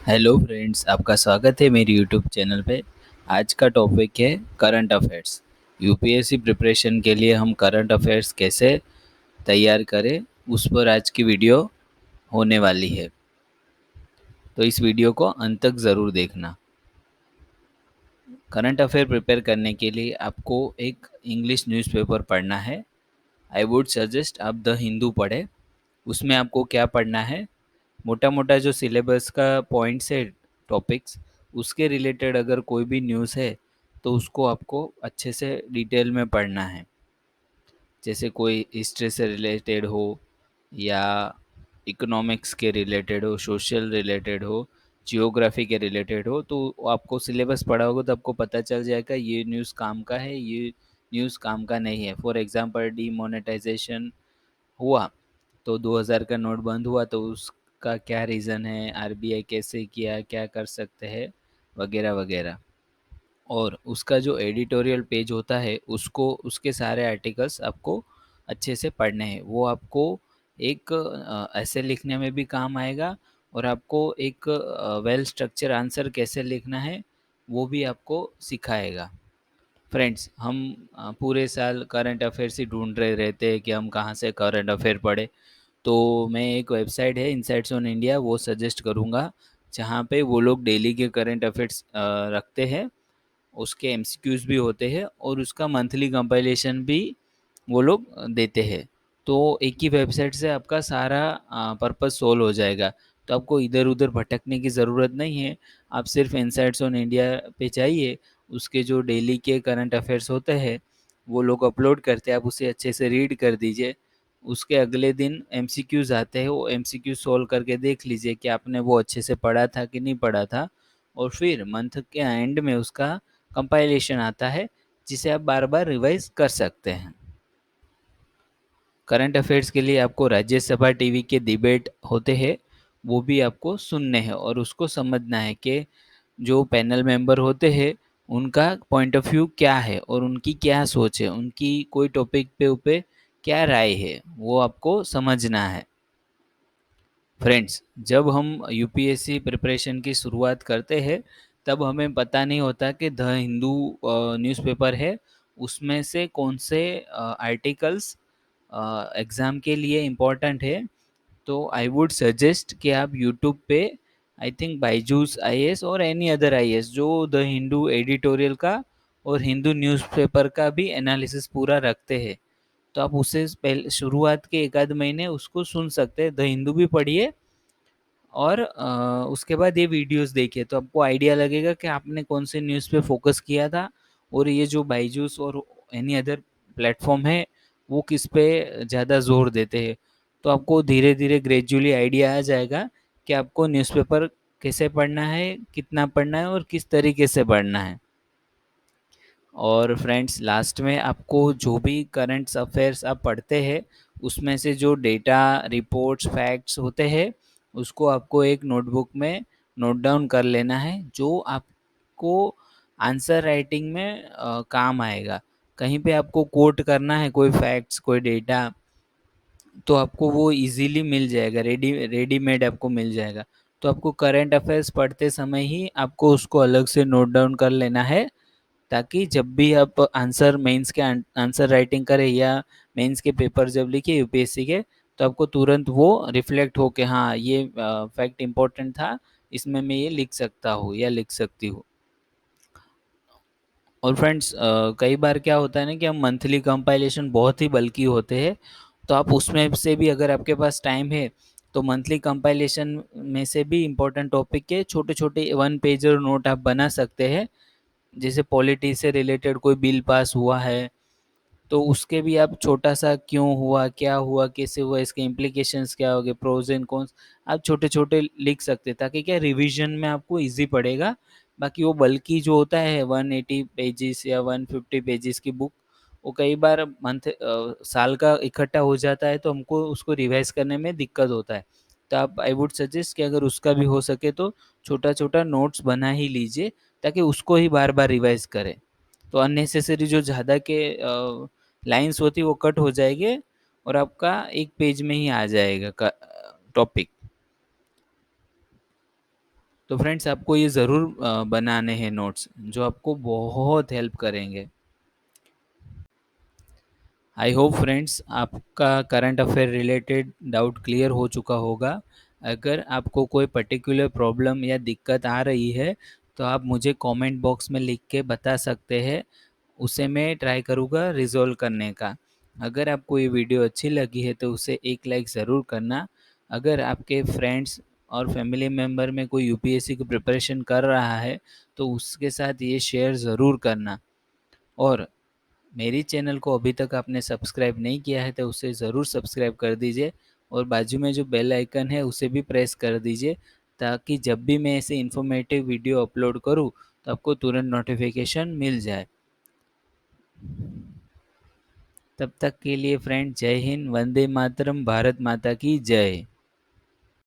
Hello friends, आपका स्वागत है मेरी यूट्यूब चैनल पे। आज का टॉपिक है करंट अफेयर्स। यूपीएससी प्रिपरेशन के लिए हम करंट अफेयर्स कैसे तैयार करें, उस पर आज की वीडियो होने वाली है। तो इस वीडियो को अंत तक ज़रूर देखना। करंट अफेयर प्रिपेयर करने के लिए आपको एक इंग्लिश न्यूज़पेपर पढ़ना है। आई वुड सजेस्ट आप द हिंदू पढ़ें। उसमें आपको क्या पढ़ना है, मोटा मोटा जो सिलेबस का पॉइंट्स है, टॉपिक्स, उसके रिलेटेड अगर कोई भी न्यूज़ है तो उसको आपको अच्छे से डिटेल में पढ़ना है। जैसे कोई हिस्ट्री से रिलेटेड हो या इकोनॉमिक्स के रिलेटेड हो, सोशल रिलेटेड हो, जियोग्राफी के रिलेटेड हो, तो आपको सिलेबस पढ़ा होगा तो आपको पता चल जाएगा ये न्यूज़ काम का है, ये न्यूज़ काम का नहीं है। फॉर एग्जांपल डीमोनेटाइजेशन हुआ तो 2000 का नोट बंद हुआ तो उसका क्या रीज़न है, आरबीआई कैसे किया, क्या कर सकते हैं, वगैरह वगैरह। और उसका जो एडिटोरियल पेज होता है उसको, उसके सारे आर्टिकल्स आपको अच्छे से पढ़ने हैं। वो आपको एक ऐसे लिखने में भी काम आएगा, और आपको एक वेल स्ट्रक्चर आंसर कैसे लिखना है वो भी आपको सिखाएगा। फ्रेंड्स, हम पूरे साल करंट अफेयर्स ही ढूंढ रहे रहते हैं कि हम कहाँ से करंट अफेयर पढ़े। तो मैं एक वेबसाइट है इनसाइट्स ऑन इंडिया, वो सजेस्ट करूँगा, जहाँ पे वो लोग डेली के करंट अफेयर्स रखते हैं। उसके एमसीक्यूज भी होते हैं और उसका मंथली कंपाइलेशन भी वो लोग देते हैं। तो एक ही वेबसाइट से आपका सारा पर्पस सोल्व हो जाएगा। तो आपको इधर उधर भटकने की ज़रूरत नहीं है। आप सिर्फ इनसाइट्स ऑन इंडिया पे जाइए, उसके जो डेली के करंट अफेयर्स होते हैं वो लोग अपलोड करते हैं, आप उसे अच्छे से रीड कर दीजिए। उसके अगले दिन एमसीक्यूज आते हैं, वो एमसीक्यू सोल्व करके देख लीजिए कि आपने वो अच्छे से पढ़ा था कि नहीं पढ़ा था। और फिर मंथ के एंड में उसका कंपाइलेशन आता है, जिसे आप बार बार रिवाइज कर सकते हैं। करंट अफेयर्स के लिए आपको राज्यसभा टीवी के डिबेट होते हैं, वो भी आपको सुनने हैं और उसको समझना है कि जो पैनल मेंबर होते हैं उनका पॉइंट ऑफ व्यू क्या है और उनकी क्या सोच है, उनकी कोई टॉपिक पे ऊपर क्या राय है, वो आपको समझना है। फ्रेंड्स, जब हम यूपीएससी प्रिपरेशन की शुरुआत करते हैं तब हमें पता नहीं होता कि द हिंदू न्यूज़पेपर है, उसमें से कौन से आर्टिकल्स एग्ज़ाम के लिए इम्पोर्टेंट है। तो आई वुड सजेस्ट कि आप यूट्यूब पे, आई थिंक बायजूस आईएएस और एनी अदर आईएएस जो द हिंदू एडिटोरियल का और हिंदू न्यूज़पेपर का भी एनालिसिस पूरा रखते हैं, तो आप उसे पहले शुरुआत के एक आध महीने उसको सुन सकते हैं। द हिंदू भी पढ़िए और उसके बाद ये वीडियोस देखिए, तो आपको आइडिया लगेगा कि आपने कौन से न्यूज़ पे फोकस किया था। और ये जो बायजूस और एनी अदर प्लेटफॉर्म है वो किस पे ज़्यादा जोर देते हैं। तो आपको धीरे धीरे ग्रेजुअली आइडिया आ जाएगा कि आपको न्यूज़पेपर कैसे पढ़ना है, कितना पढ़ना है और किस तरीके से पढ़ना है। और फ्रेंड्स, लास्ट में आपको जो भी करंट अफेयर्स आप पढ़ते हैं उसमें से जो डेटा, रिपोर्ट्स, फैक्ट्स होते हैं उसको आपको एक नोटबुक में नोट डाउन कर लेना है, जो आपको आंसर राइटिंग में काम आएगा। कहीं पे आपको कोट करना है कोई फैक्ट्स, कोई डेटा, तो आपको वो इजीली मिल जाएगा, रेडीमेड आपको मिल जाएगा। तो आपको करंट अफेयर्स पढ़ते समय ही आपको उसको अलग से नोट डाउन कर लेना है, ताकि जब भी आप आंसर मेंस के आंसर राइटिंग करें या मेंस के पेपर जब लिखे यूपीएससी के, तो आपको तुरंत वो रिफ्लेक्ट हो कि हाँ ये फैक्ट इम्पोर्टेंट था, इसमें मैं ये लिख सकता हूँ या लिख सकती हूँ। और फ्रेंड्स, कई बार क्या होता है ना कि हम मंथली कंपाइलेशन बहुत ही बल्कि होते हैं, तो आप उसमें से भी अगर आपके पास टाइम है तो मंथली कंपाइलेशन में से भी इम्पोर्टेंट टॉपिक के छोटे छोटे वन पेजर नोट आप बना सकते हैं। जैसे पॉलिटी से रिलेटेड कोई बिल पास हुआ है तो उसके भी आप छोटा सा क्यों हुआ, क्या हुआ, कैसे हुआ, इसके इम्प्लीकेशंस क्या हो गए, प्रोज एंड कॉन्स, आप छोटे छोटे लिख सकते हैं, ताकि क्या रिवीजन में आपको इजी पड़ेगा। बाकी वो बल्कि जो होता है 180 पेजेस या 150 पेजेस की बुक, वो कई बार मंथ साल का इकट्ठा हो जाता है तो हमको उसको रिवाइज करने में दिक्कत होता है। तो आप, आई वुड सजेस्ट कि अगर उसका भी हो सके तो छोटा छोटा नोट्स बना ही लीजिए, ताकि उसको ही बार बार रिवाइज करें। तो अननेसेसरी जो ज़्यादा के लाइन्स होती वो कट हो जाएंगे और आपका एक पेज में ही आ जाएगा का टॉपिक। तो फ्रेंड्स आपको ये ज़रूर बनाने हैं नोट्स, जो आपको बहुत हेल्प करेंगे। आई होप फ्रेंड्स आपका current affair related doubt clear हो चुका होगा। अगर आपको कोई पर्टिकुलर प्रॉब्लम या दिक्कत आ रही है तो आप मुझे कमेंट बॉक्स में लिख के बता सकते हैं, उसे मैं ट्राई करूँगा रिज़ॉल्व करने का। अगर आपको ये वीडियो अच्छी लगी है तो उसे एक लाइक ज़रूर करना। अगर आपके फ्रेंड्स और फैमिली मेम्बर में कोई यूपीएससी की प्रिपरेशन कर रहा है तो उसके साथ ये शेयर ज़रूर करना। और मेरी चैनल को अभी तक आपने सब्सक्राइब नहीं किया है तो उसे ज़रूर सब्सक्राइब कर दीजिए, और बाजू में जो बेल आइकन है उसे भी प्रेस कर दीजिए, ताकि जब भी मैं ऐसे इन्फॉर्मेटिव वीडियो अपलोड करूं तो आपको तुरंत नोटिफिकेशन मिल जाए। तब तक के लिए फ्रेंड, जय हिंद, वंदे मातरम, भारत माता की जय।